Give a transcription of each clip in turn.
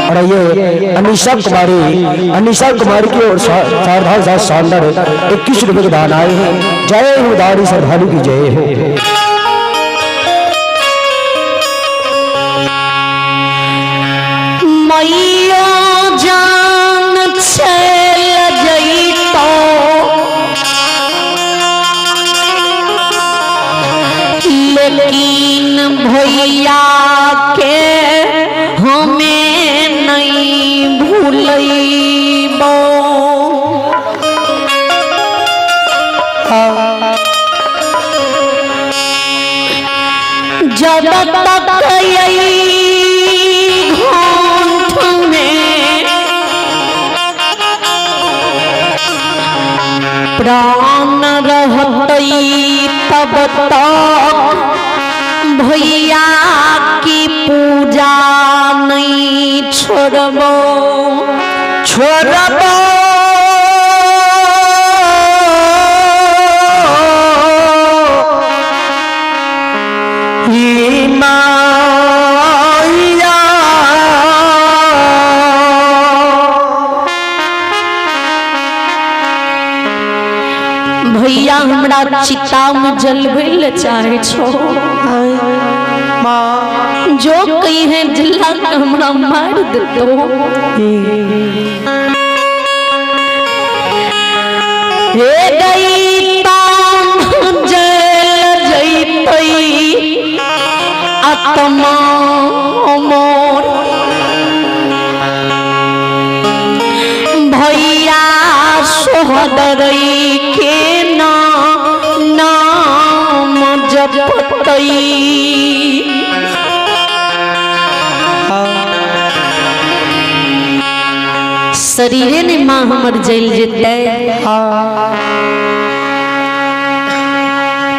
और ये अनीशा कुमारी की और शारदा सौंदर्य 21 रुपए के दान आए हैं। जय हो दानी श्रद्धालु की जय हो। मैया जान चल जई तो लेकिन भैया के हमें नहीं भूलैबो। जब तक प्राण रहतई तब तक भैया की पूजा नहीं छोड़बो। भैया हमरा चिता में जलबे चाहे छो जो कही है जिला हमरा मार दो। हे गई जल जैतई आत्मा मोर भैया सोहदरई के नाम जपतई। शरीरे ने माँ हमर जल जेते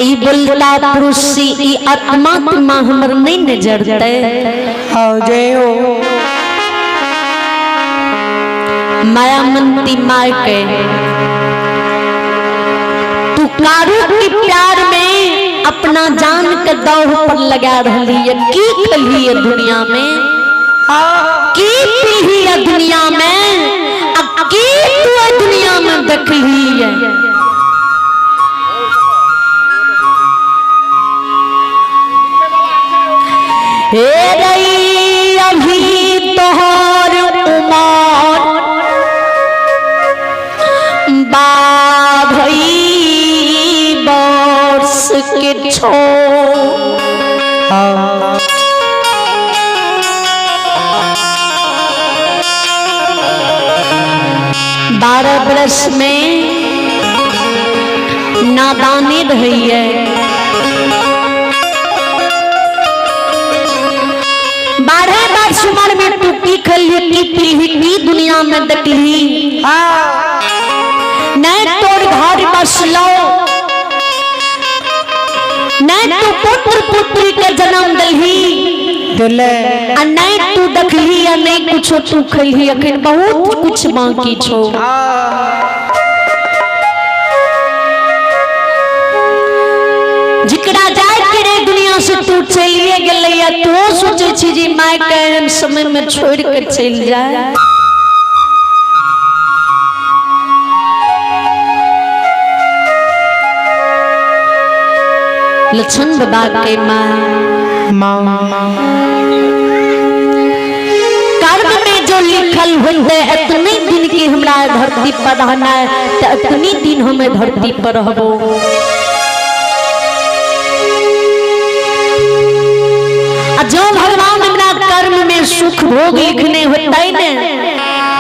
ई बोलता पुरुष ई आत्मा माँ हमर नहीं नजरते। जय हो माया मनती मार के तू कारू के प्यार में अपना जान के दौड़ पर लगा रही है। की खली है दुनिया में, की पीही है दुनिया में, की तू दुनिया में देखली है। हे रई अभी तोहर उमर बाधई वर्ष के छो। 12 वर्ष में नादानी रही है। 12 वर्ष उम्र में तू की खली की पीही की दुनिया में देखली। नहीं तोड़ घर बसलो, नहीं तू पुत्र पुत्री के जन्म दलही, नहीं तू देखली या नहीं कुछ तू खली। अखन बहुत कुछ बाकी छो। जिकरा जाए के रे दुनिया से तू चलिए गेले या तू सोचे छी जी माय के समय में छोड़ के चल जाए। लक्ष्मण बाबा के कर्म में जो लिखल होते इतने दिन की हमरा धरती पर रहना है तो इतनी दिन हमें धरती पर रहबो। जो भगवान हमरा कर्म में सुख भोग लिखने होता है न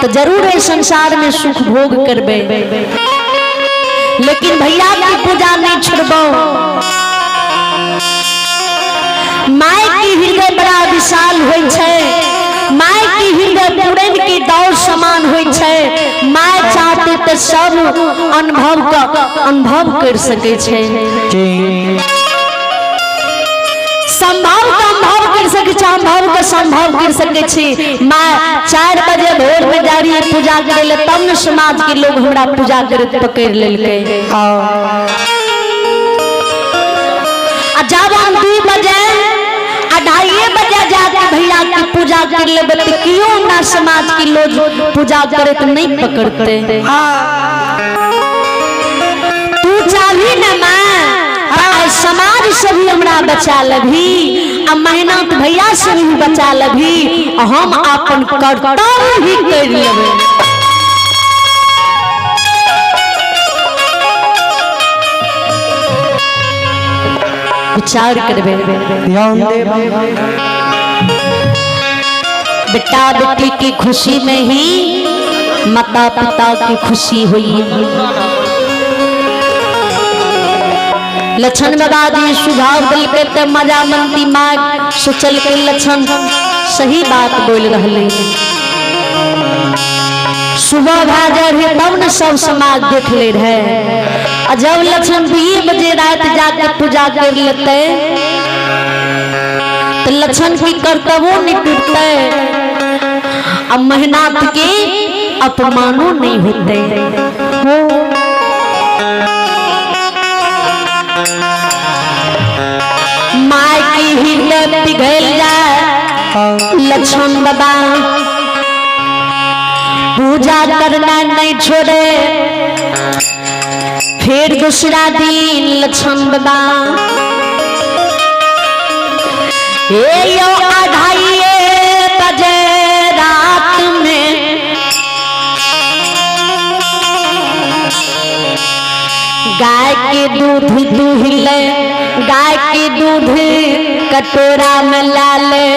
तो जरूर है संसार में सुख भोग करबे, लेकिन भैया की पूजा नहीं छोड़बो। माय की हृदय बड़ा विशाल होय छे, माय की हृदय पूरन की दौड़ समान होय छे। माय चाहते तो सब अनुभव कर सके छे, संभव का अनुभव कर सके छे, अनुभव का संभव कर सके छे। माय 4 बजे भोर में जा रही है पूजा करे ले, तब न समाज के लोग हमरा पूजा करत पकड़ लेलके। जब हम 2 बजे 2:30 बजे जाके भैया की पूजा कर लेबे तो क्यों ना समाज की लोग पूजा करे तो नहीं पकड़ते। तू चाही न मां समाज से भी हमरा बचा लभी आ मेहनत भैया से भी बचा लभी हम अपन कर्तव्य ही कर लेबे। विचार करबे ध्यान दे बेटा बेटी की खुशी में ही माता पिता की खुशी हुई। लक्षण बाबा जी सुझाव दिल के ते मजा मनती माँ सोचल के लक्षण सही बात बोल रहे। सुबह भाजर है तब न सब समाज देख ले रहे। जब लक्षण 2 बजे रात जाके पूजा कर लेते तो लक्षण की कर्तव्य नहीं टूटते अब मेहनत के अपमानों नहीं होते हो। माँ की हृदय पिघल जाए लक्षण बाबा पूजा करना नहीं छोड़े। फिर दूसरा दिन लक्षण बाबा यो 2:30 बजे रात में गाय के दूध दुहले गाय के दूध कटोरा में लाले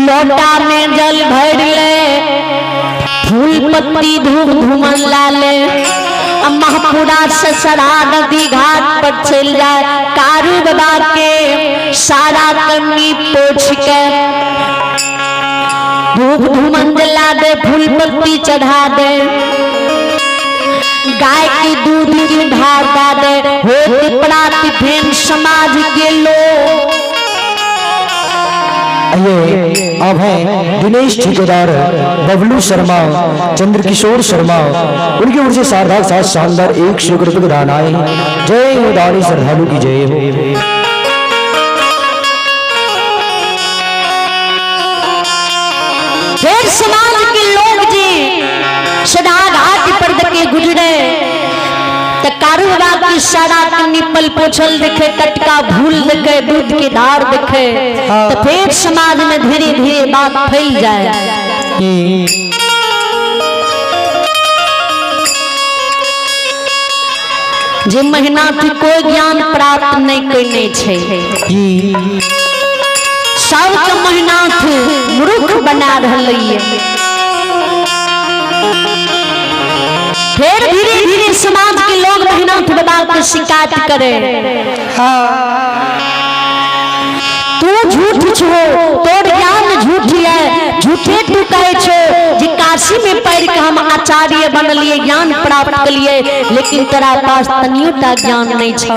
लोटा में जल भर ले फूल पत्ती धूप धूमन लाले महापुरा से सरा नदी घाट पर चल जाए कारू बाबा के सारा कन्नी पोछ के धूप धूमन जला दे फूल पत्ती चढ़ा दे गाय के दूध की ढार दा दे होते प्राति भेन समाज के लोग। ये अब है दिनेश ठेकेदार बबलू शर्मा चंद्रकिशोर शर्मा उनकी ओर से सार्थक साथ शानदार 100 रुपये दान आए। जय हो दानी श्रद्धालु की जय हो। फिर समाज के लोग जी सदा घाट पर के गुजरे तो कारू बाबा की सारा निपल पोछल दिखे टटका भूल दिखे दूध की धार दिखे तो फिर समाज में धीरे धीरे बात फैल जाए। जे मेहनत कोई ज्ञान प्राप्त नहीं करने छे सबके मेहनत मूर्ख बना रही है। फिर धीरे धीरे समाज के लोग मेहनत बाबा की शिकायत करे तू झूठ छो तोर ज्ञान झूठ है झूठे तू कहे छो जी काशी में पढ़ के हम आचार्य बनलिए ज्ञान प्राप्त कलिए लेकिन तेरा पास तनियोटा ज्ञान नहीं छो।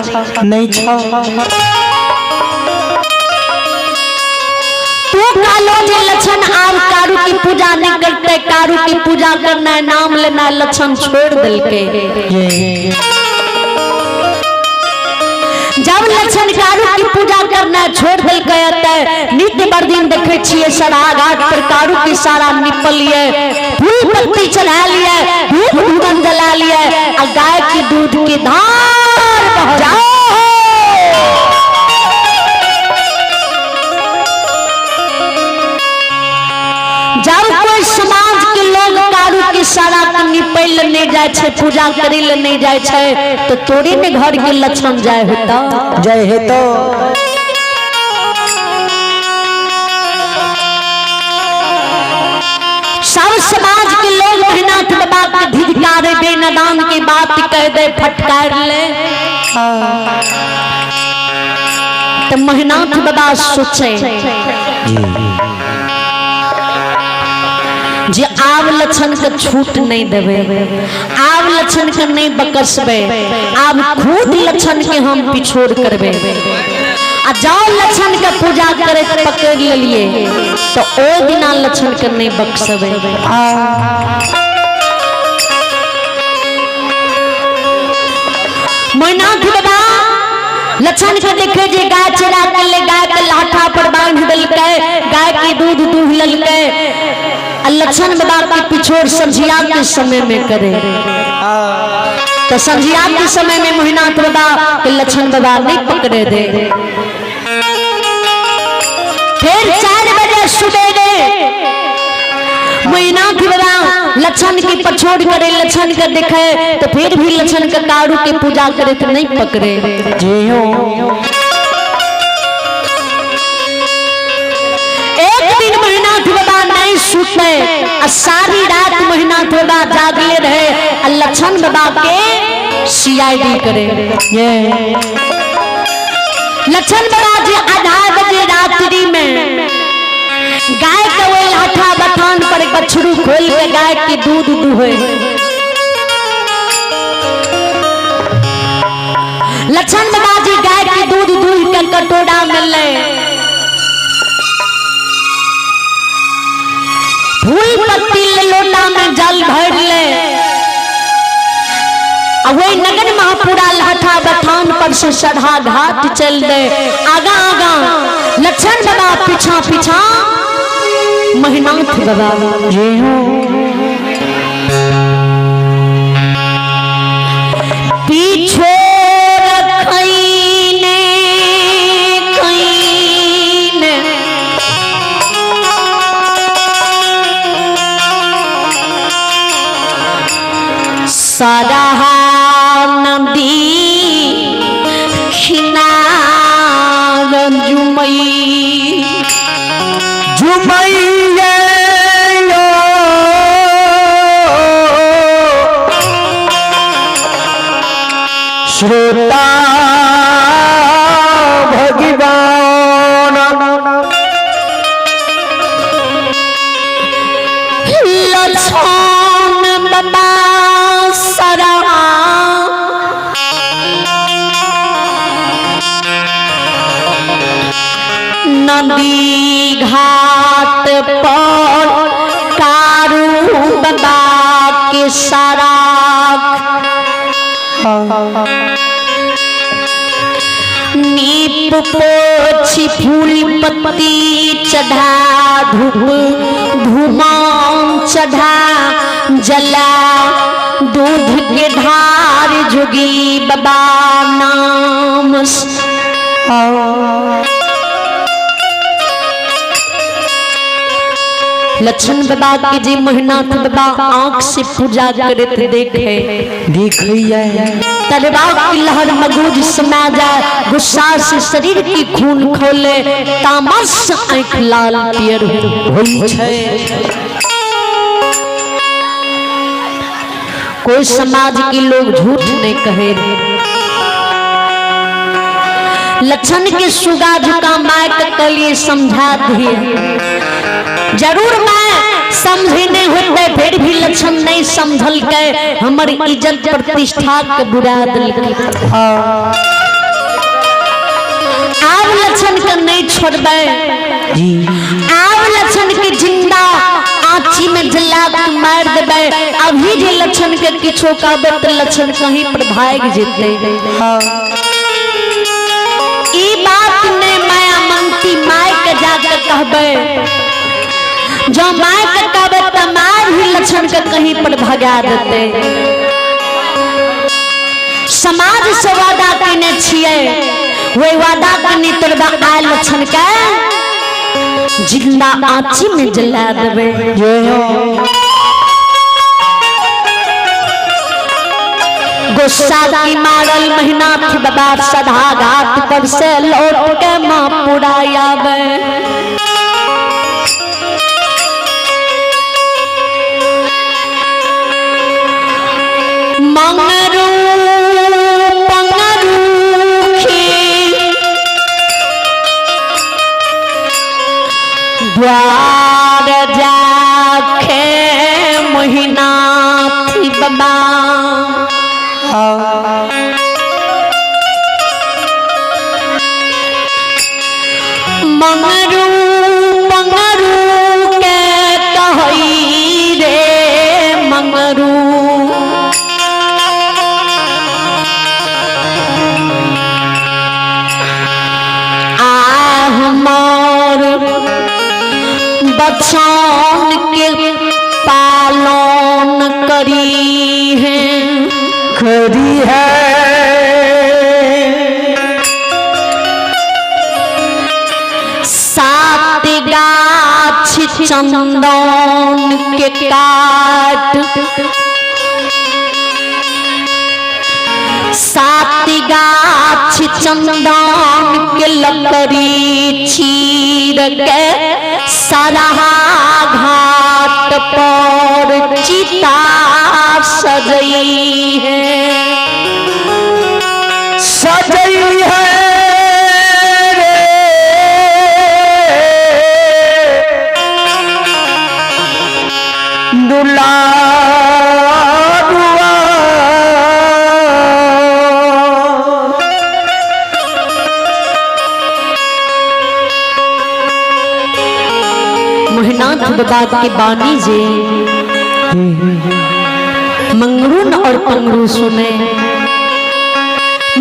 तू कालो जे लक्षण आव कारू की पूजा नहीं करते कारू की पूजा करना नाम लेना लक्षण छोड़ दिल के। जब लक्षण कारू की पूजा करना छोड़ दिल के नित्य बर दिन देखे छिए सड़ा घाट पर कारू की सारा निपल लिए फूल पत्ती चढ़ा लिए धूप धूमन जला लिए और गाय के दूध की धार बह जाओ। जब कोई समाज के लोग कारू की सारा निपल नहीं जाए छे पूजा करे ले नहीं जाए छे तो तोरे में घर के लक्षण जाए होता जय हे तो सब समाज के लोग मेहनत बाबा के धिक्कारे बेनदान की बात कह दे फटकार ले तो मेहनत बाबा सोचे जे आव लक्षण के छूट नहीं देवे आव लक्षण के नहीं बकसबे आव खुद लक्षण के हम पिछोड़ करबे आ जाओ लक्षण के पूजा करे पकड़ लिए तो ओ दिना लक्षण के नहीं बकसबे। मेहनत बाबा लक्षण के देखे जे गाय चरा कर ले, गाय के लाठा पर बांध दिल के, गाय की दूध दूह लल के। लक्षण बाबा के पिछोर संझिया के समय में करे, तो संझिया के समय में मोहिनाथ बाबा के लक्षण बाबा नहीं पकड़े दे। फिर 4 बजे सुबेरे मोहिनाथ बाबा लक्षण की पछोड़ करे, लक्षण के देखे तो फिर भी लक्षण के कारू के पूजा करे तो नहीं पकड़े। एक दिन मोहिनाथ बाबा नहीं सुते, सारी रात मोहिनाथ बाबा जागले रहे, लक्षण बाबा के सीआईडी करे। लक्षण बाबा जी आधा बजे रात्रि में गाय का वो लाठा बथान पर बछड़ू खोल के गाय की दूध दुहे। लक्षण बाबा जी गाय की दूध दूह के कटोरा में ले, फूल पत्ती लोटा में जल भर ले, वही नगन महापुरा लाठा बथान पर से सढ़ा घाट चल दे। आगा आगा लक्षण बाबा, पीछा पीछा मोहिनाथ बाबा। पीछे रखैने कैने सदहा नदी खिनार जुमई झुमैया श्रोता भगवान लक्षण बाबा सरा नदी घाट पर कारू बाबा के सारा नीप पोछी फूल पत्ती चढ़ा, धूप धूमां चढ़ा, जला दूध के धार जोगी बाबा नाम। लक्षण बाबा के जी मोहिनाथ बाबा आंख से पूजा करते देखे, तलवा की लहर मगूज समा जाए, गुस्सा से शरीर की खून खोले, तामस आंख लाल पियर होई छे। कोई समाज के लोग झूठ नहीं कहे। लक्षण के सुगा झुका माइक के लिए समझा दिए, जरूर मैं समझे नहीं होते, फिर भी लक्षण नहीं समझल के हमारी इज्जत प्रतिष्ठा के बुरा दिल। आप लक्षण के नहीं छोड़बे, आप लक्षण के जिंदा आँची में जला के मार देबे। अभी जे लक्षण के किछो कहबे तो लक्षण कहीं पर भाग जेते। ई बात ने माया मनती माइक जाके कहबे, जो माइक कहबे तो मार ही लक्षण के कहीं पर भगा देते। समाज से वादा करने छिए, वही वादा करनी तोड़बा आ लक्षण के जिंदा आँची में जला देवे। गुस्सा की मारल मोहिनाथ बाबा सदा घाट पर से लौट के माँ पुरायावे। मंगरू पंगरू द्वार जाके मोहिनाथ बाबा मंगरू मंगरू के कहई रे मंगरू बचन के पालन करी है खरी है सात गाछ चंदन के काट सात गाछ चंदन के लकड़ी चीर के सरहा घाट पर चिता सजई है सजई है रे दुलारुआ मोहनाथ बाबा के बानी जे मंगरून और पंगरू सुने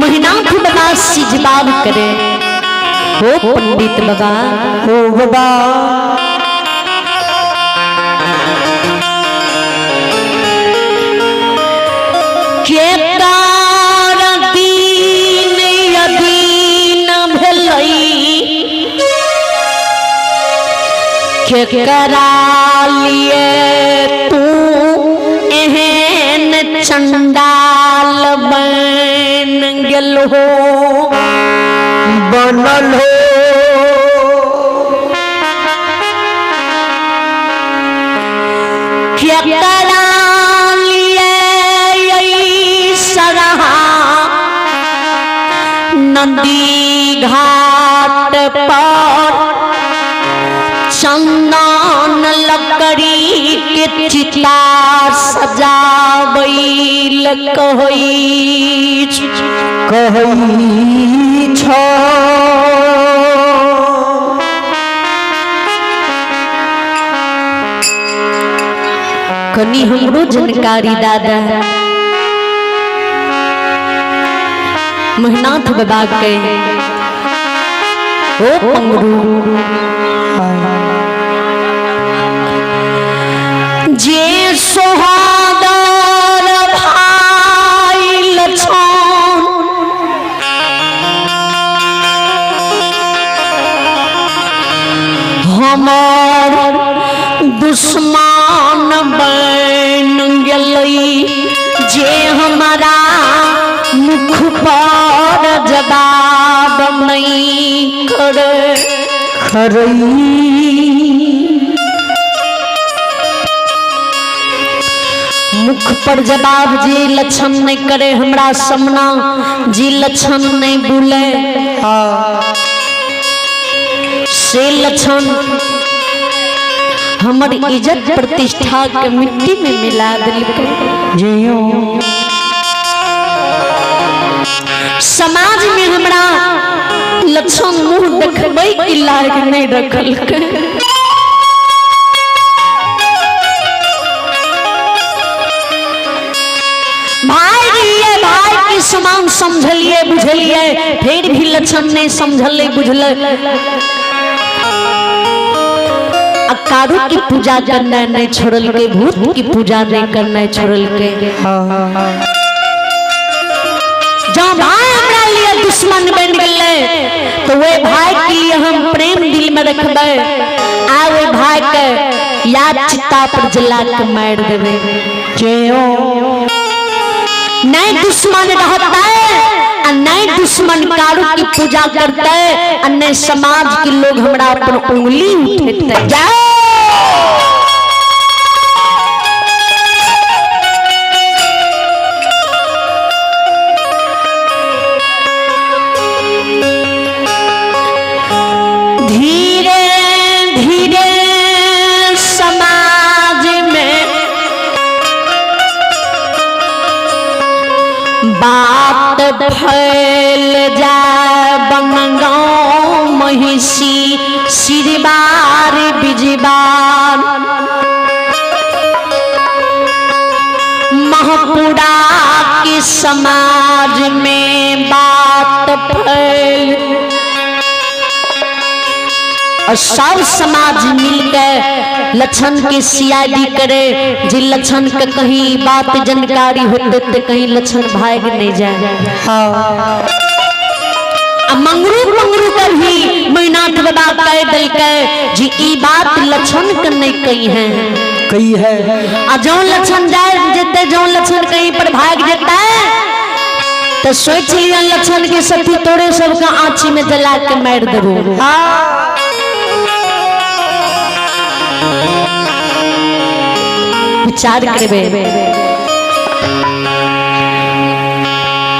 मोहनाथ बाबा सिजबाब करे हो पंडित बाबा ओ बाबा के तार दीन अधीन भलई के करा लिए तू एहन चंडाल बन गेल हो बनल हो के करा नदी घाट पर चंदन लकड़ी के चिता सजावैल कहई छ कनी हमरो जानकारी दादा मोहनाथ बाबा के ओ पंगरू जे सोहादर भाई लछन हमर दुश्मन बन गेलई जे हमारा मुख पर जवाब नहीं करे मुख पर जवाब जी लक्षण नहीं करे हमरा सामना जी लक्षण नहीं बोले से लक्षण हमर इज्जत प्रतिष्ठा के मिट्टी में मिला दिलके समाज में हमरा लक्षण मुंह देखबै के लायक नहीं रखल के भाई रहिए भाई के समान समझलिए बुझलिए फिर भी लक्षण नहीं समझले बुझले कारू की पूजा करना नहीं छोड़ल के भूत की पूजा नहीं करना छोड़ल के जब भाई हमरा लिए दुश्मन बन गए तो वे भाई के लिए हम प्रेम दिल में रखबे आ वे भाई के याद चिता पर जला के मार देवे नहीं दुश्मन रहता है नहीं दुश्मन कारू की पूजा करता है अन्य समाज के लोग हमरा पर उंगली उठाते जाओ धीरे धीरे समाज में बात फैल जाए बनगांव महिषी सिरबार बिजबार महपुरा के समाज में बात फैल और सब समाज मिलकर लक्षण की सीआईडी करे। जी लक्षण के कहीं बात जानकारी होते तो कहीं लक्षण भाग नहीं जाए। मंगरू मंगरू कर भी मैनाथ बाबा कह दिल के जी ई बात लक्षण के नहीं कही है कही है। आ जौन लक्षण जाए जेते जौन लक्षण कहीं पर भाग जाता है तो सोच लिया लक्षण के सती तोड़े सबका आँची में जला के मार देबो। विचार करबे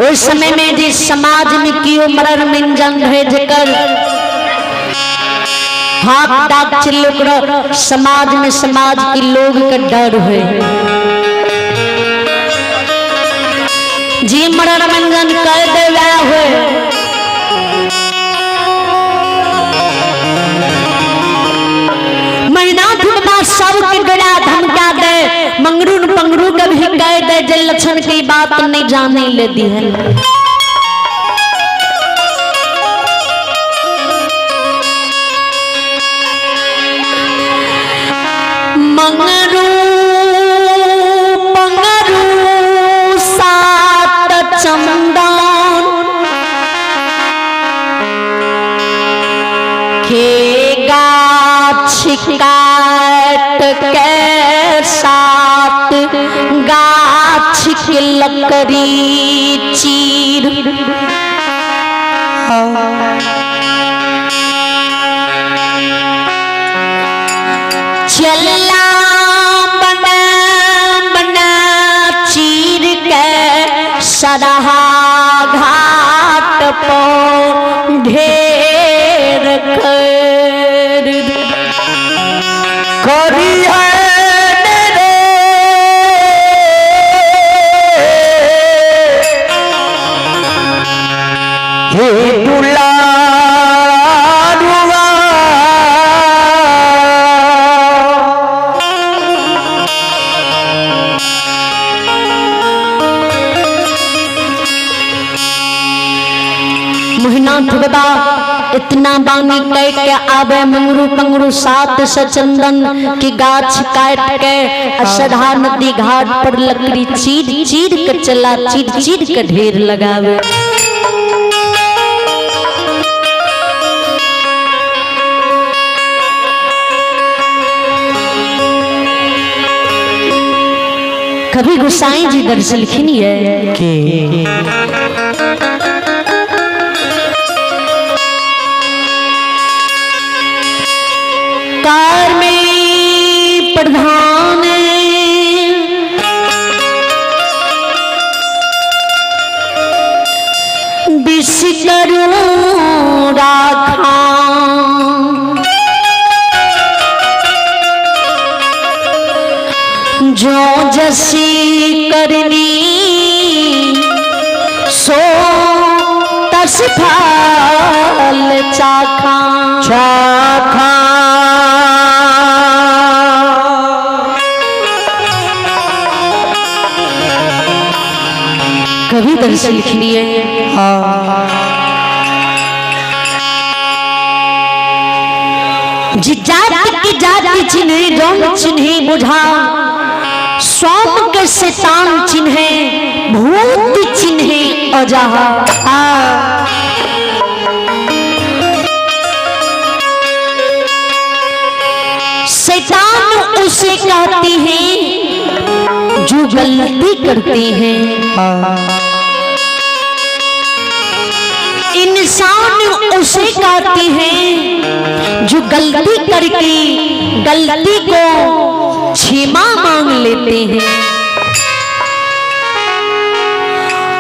उस समय में जिस समाज में कियो मरण मिंजन है जकर हाथ डाक चिल्लो समाज में समाज के लोग का डर है। जी मरण मिंजन कर देवा है मैनाथ बाबा सबके गड़ा धमका दे मंगरू पंगरू का भी कह दे जे लक्षण की बात नहीं जाने ले दी है। मंगरू पंगरू सात चंदन के गाछ काट के सात गाछ के लकड़ी चीर चला बना बना चीर के सदहा घाट पर ढेर कर करी हे दुला मोहनाथ बाबा इतना बानी कह के आवे मंगरू पंगरू सात सचंदन की गाछ काट के अषधा नदी घाट पर लकड़ी चीर चीर के चला चीर चीर के ढेर लगावे। कभी गोसाई जी दर्शन लिखी है कि कार में प्रधान विष करूं राखा जो जसी करनी सो तस फल चाखा चाखा कभी दर्शन लिख लिए। जी जाति की जाति चिन्हे रंग चिन्हे बुझा स्वाम के शैतान चिन्हे भूत चिन्हे अजहा। शैतान उसे कहते हैं जो गलती करते हैं। इंसान उसे कहते हैं जो गलती करके गलती को क्षमा मांग लेते हैं।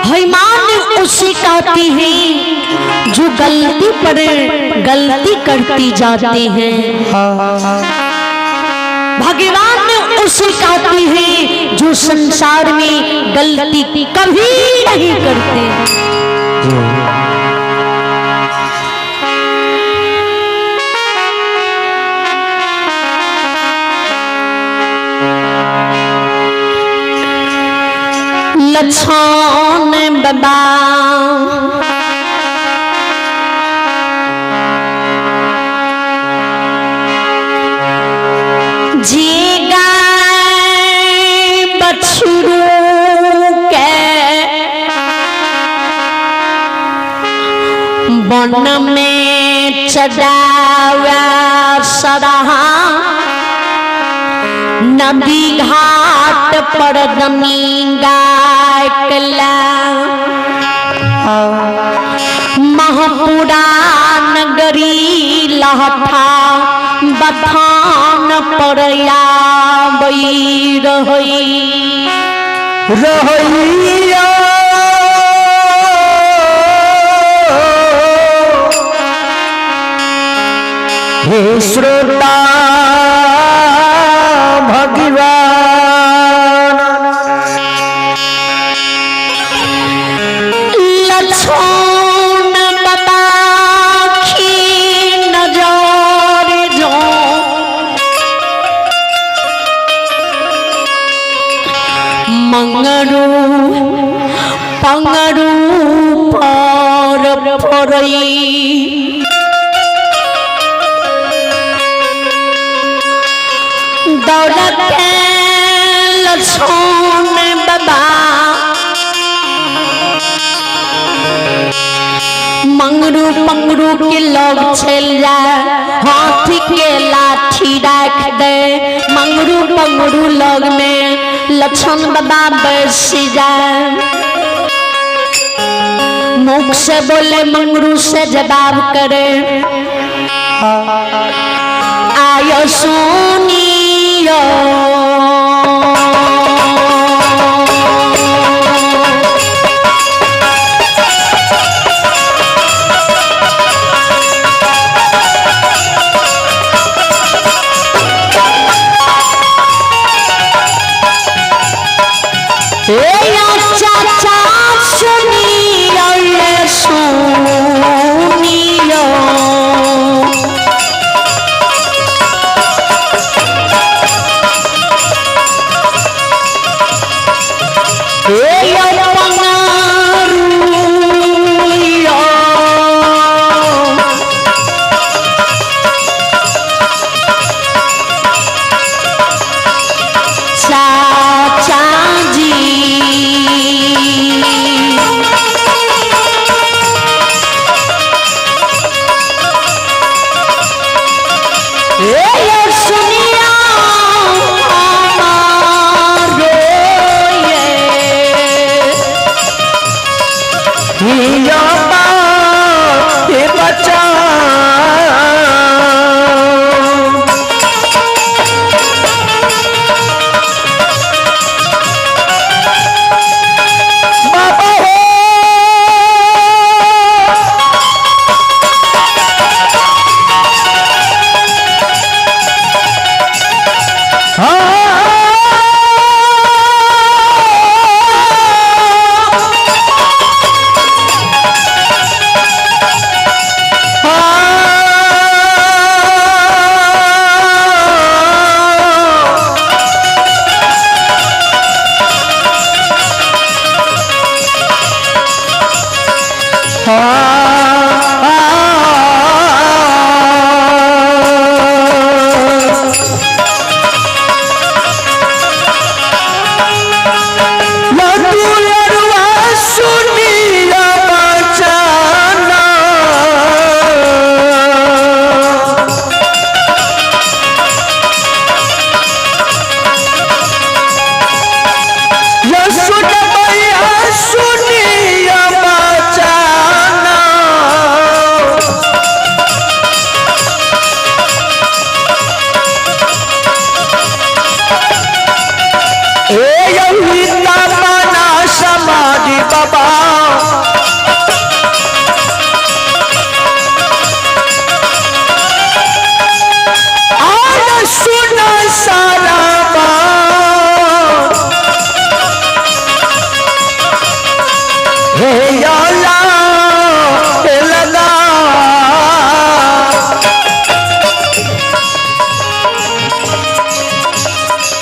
हैमान उसे कहते हैं जो गलती पर गलती करती जाते हैं। भगवान उसे कहते हैं जो संसार में गलती कभी नहीं करते। लक्षण बाबा वन में चढ़ावा सराहा नदी घाट पर दमी गाय कला महपुरा नगरी लहठा बथान पर आबई रहिया हे श्रोता भगवान लछन बताखी नजर जो मंगरू पंगरू पर पड़ई दौलत लछन बाबा मंगरू पंगरू के लोग चल जाए हाथी के लाठी रख दे मंगरू पंगरू लोग में लछन बाबा बैठ जाए मुख से बोले मंगरू से जवाब करे आयो सुनियो चाचा सुनियो ले सुनियो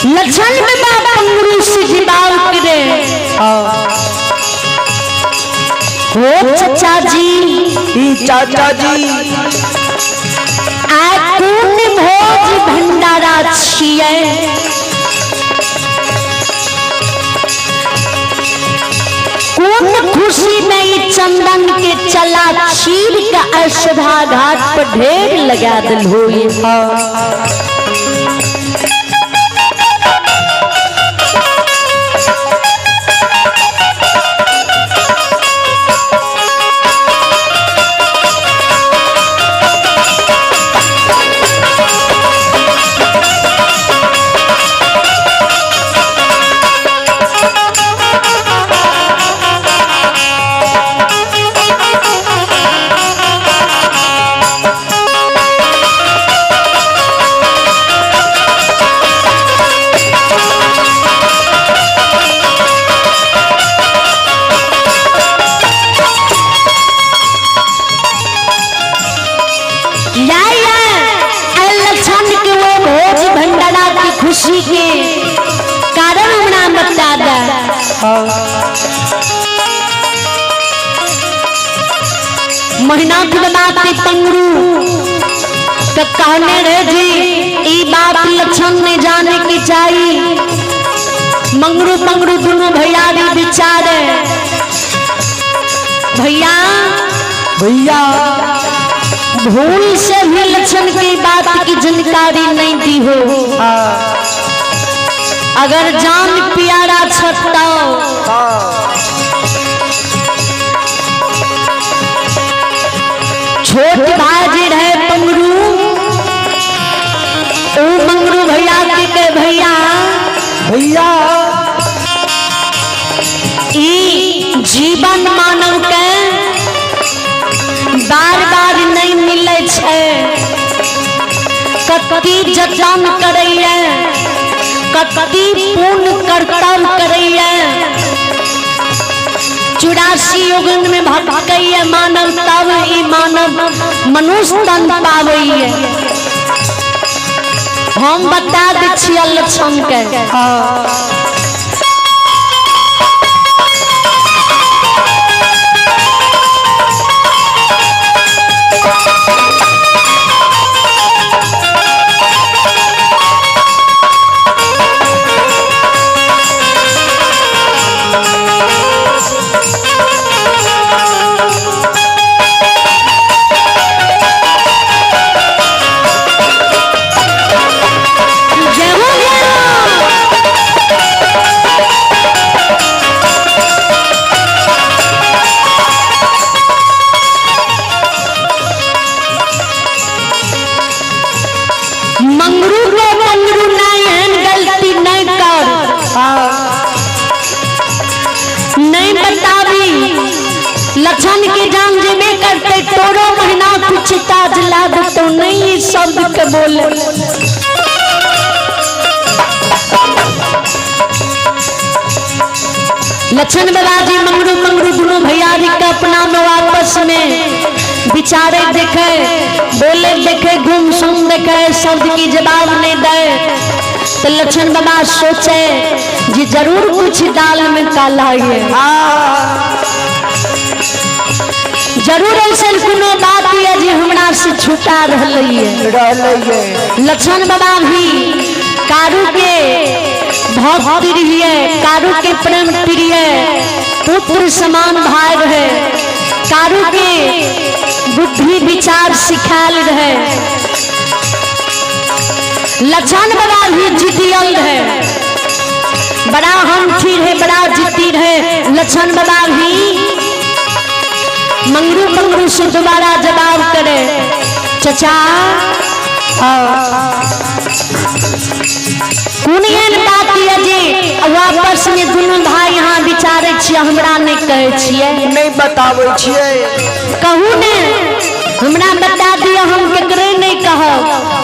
लक्षण में बाबा गुरु से जिबाव करे ओ चाचा जी आ कोन भोज भंडारा छिए कोन खुशी में चंदन के चला चीर का अशोभा घाट पर ढेर लगा दिल हो। खुशी के कारण हमरा बता दा। महीना के बाद पंगरू तो कहने रहे जी ई बात लक्षण नहीं जाने की चाहिए। मंगरू पंगरू दोनों भैया विचारे भैया भैया भूल से भी लक्षण की बात की जानकारी नहीं दी हो। अगर जान प्यारा छता छोट भाजी रहे पंगरू ओ मंगरू भैया के भैया भैया ई जीवन मानव के बार बार नहीं मिले छे। कति जतन करैया कति पूर्ण कर्तव्य करैया 84 युगन में भटकैया मानव तब ई मानव मनुष्य तन पावैया। हम बता दै छियै लक्षण के। लक्षण के जान जेबे करते तोरो महीना कुछ ताज ला दे तो नहीं शब्द के बोले। लक्षण बाबा जी मंगरू मंगरू दोनों भैया के अपना में आपस में विचारे देखे बोले देखे घूम सुन देखे शब्द की जवाब नहीं दे तो लक्षण बाबा सोचे जी जरूर कुछ दाल में काला है। जरूर ऐसा कोनो बात है जी हमरा से छुटा रहलै। लक्षण बाबा भी कारू के भक्त प्रिय कारू के प्रेम प्रिय पुत्र समान भाई रहे। कारू के बुद्धि विचार सिखाल रहे। लक्षण बाबा भी जितियल रहे बड़ा हम रहे बड़ा जिद्दी रहे। लक्षण बाबा भी मंगरू मंगरू से दोबारा जवाब करे चचा कुनियन बात है जी वापस में दोनों भाई यहाँ विचारे छियै हमरा नहीं कहे छियै नहीं बतावे छियै कहू ने हमरा बता दिया हम केकरे नहीं कहब।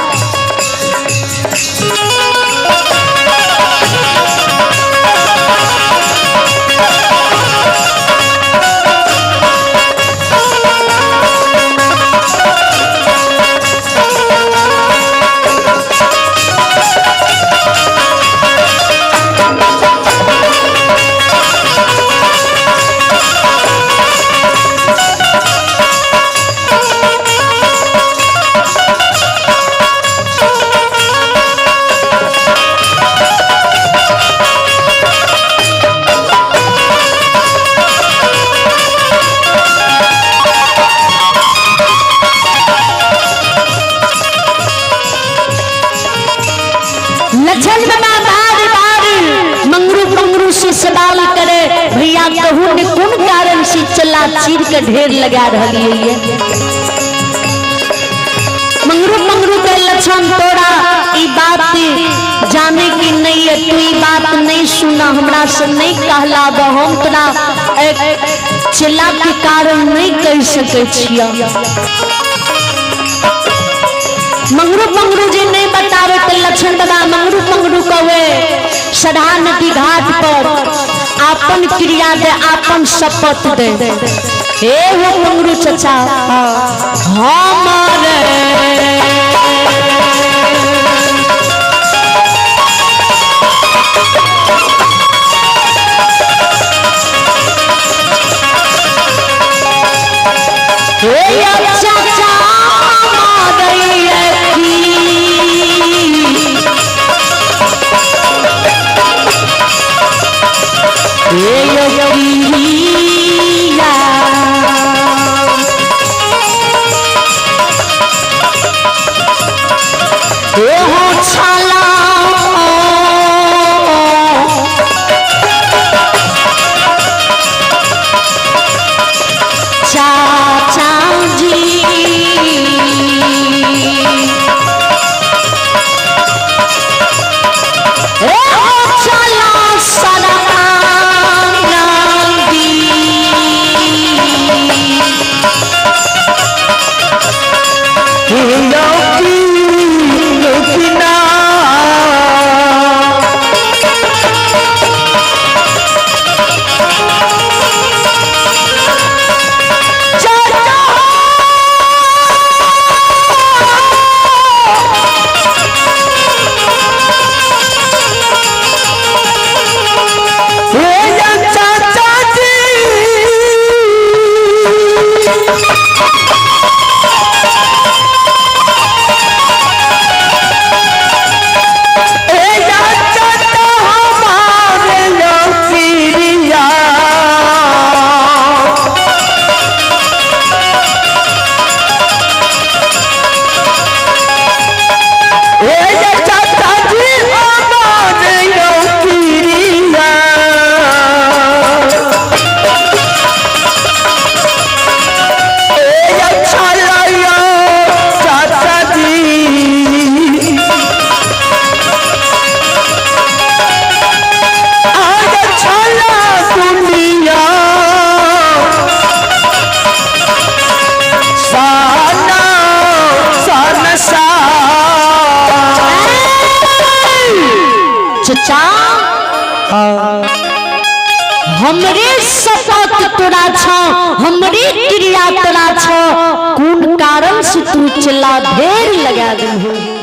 चीर के ढेर लगा रही है। मंगरू मंगरू के लक्षण तोरा ई बात जाने की नहीं है, तू ई बात नहीं सुना, हमरा से नहीं कहला, हम तोरा चिल्ला के कारण नहीं कह सके छिया। मंगरू मंगरू जी नहीं बतावे तो लक्षण बता। मंगरू मंगरू कहे सदा नदी घाट पर आपन क्रिया दे, आपन शपथ दे। हे वो मंगरू चचा हमारे चाचा चचा हमरे शपथ तोरा छ, हमरे क्रिया तोरा छ, कौन कारण से तू चिल्ला ढेर लगा दे।